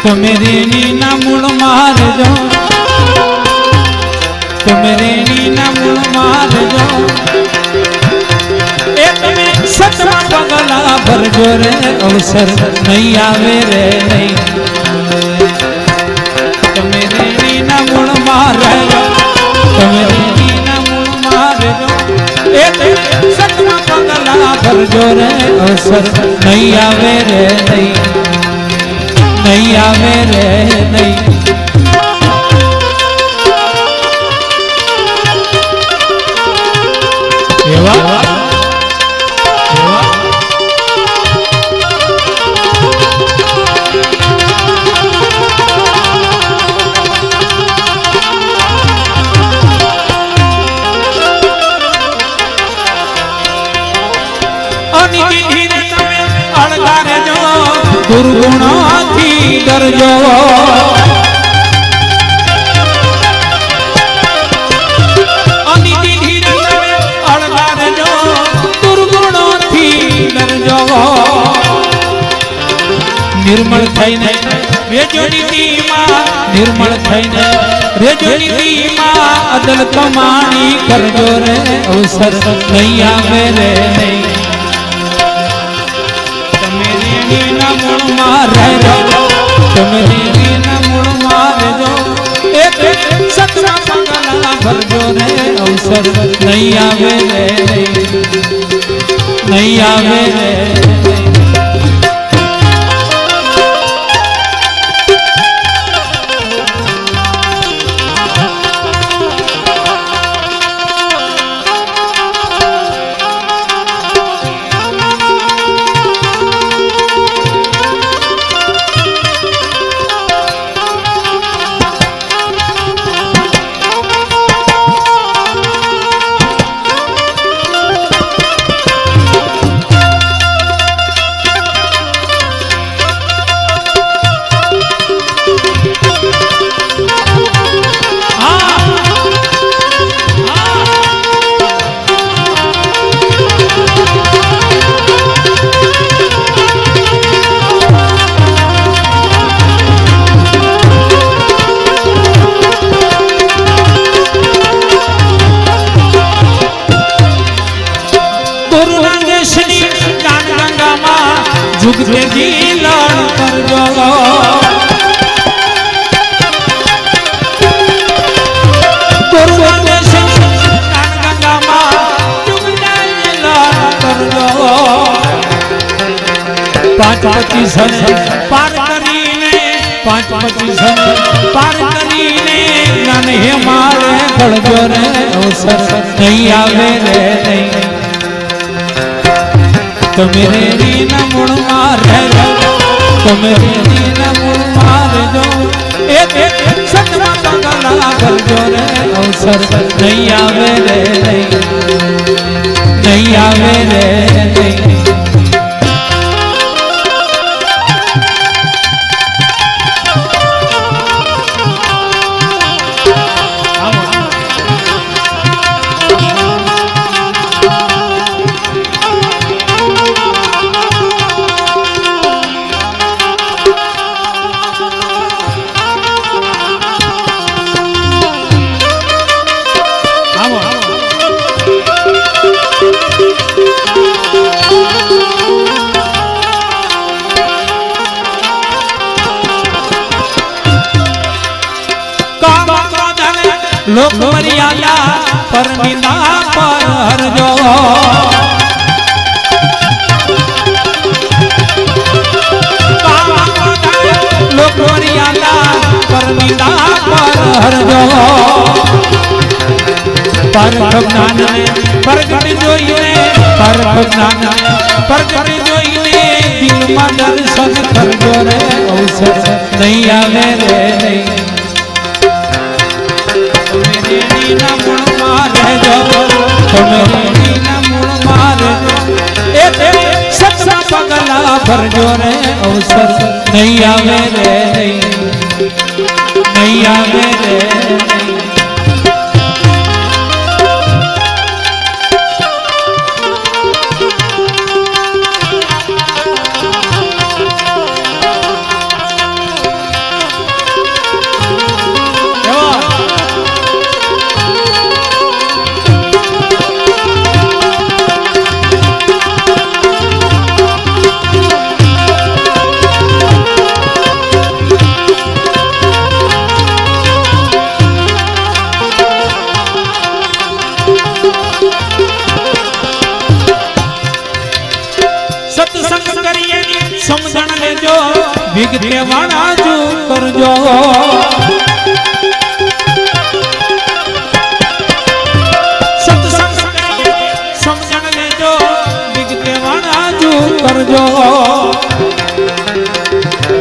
તમે રેણી ના મૂળ મારજો, તમે રેણી ના મૂળ મારજો, એ તમે સતમાં પગલા ભરજો રે, અવસર નહીં આવે રે નહીં. તમે રેણી ના મૂળ મારજો, તમે રેણી ના મૂળ મારજો, એ તમે સતમાં પગલા ભરજો રે, અવસર નહીં આવે રે નહીં, નહીં આવે રે નહીં. એવા દુર્ગુણોથી ડરજો, અળગારજો દુર્ગુણોથી ડરજો. નિર્મળ થઈને રેજો નીતિમાં, નિર્મળ થઈને રેજો નીતિમાં, અદલ કમાણી કરજો રે, અવસર નહીં આવે રે નહીં. તમે રેણીના મૂળ મારજો, એક સતના પગલા ભરજો રે, અવસર નહીં આવે રે નહીં આવે રે. જુગતે જીલણ કરજો, પાંચ પચીસ પાર કરીને, પાંચ પચીસ પાર કરીને, જ્ઞાન હે મારે ખળજો રે, અવસર નહીં આવે રે નહીં. તમે રેણીના મૂળ મારજો, તમે રેણીના મૂળ મારજો, એક સતમાં પગલા ભરજો રે, અવસર નહીં આવે રે નહીં, નહીં આવે રે નહીં. લોક મર્યાદા પરમિતા પર હરજો, લોક મર્યાદા પરમિતા પર હરજો. પરખ જ્ઞાન પ્રગટ જોઈને, પરખ જ્ઞાન પ્રગટ જોઈને, દિલમાં દર્શન કરજો રે, અવસર નહીં આવે રે નહીં. રેણીના મૂળ મારજો, તમે રેણીના મૂળ મારજો, એક સતના પગલા ભરજો રે, અવસર નહીં આવે રે નહીં, નહીં આવે રે નહીં. વિગતે વાળા જુ કરજો સત્સંગ સમજણ લેજો વિગતે વાળા જુ કરજો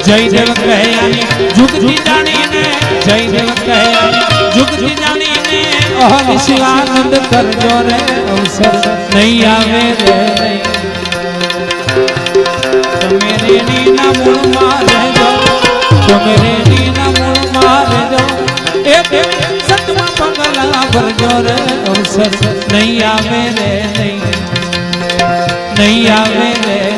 જય દેવ કહેયાની જુગતી જાણીને જય દેવ કહેયાની જુગતી જાણીને અહનિશી આનંદ કરજો રે અવસર નહીં આવે રે તમે રેણીના મૂળમાં રહેજો તમે રેણીના મૂળમાં રહેજો એ સતમાં પગલા ભરજો રે અવસર નહીં આવે રે નહીં આવે રે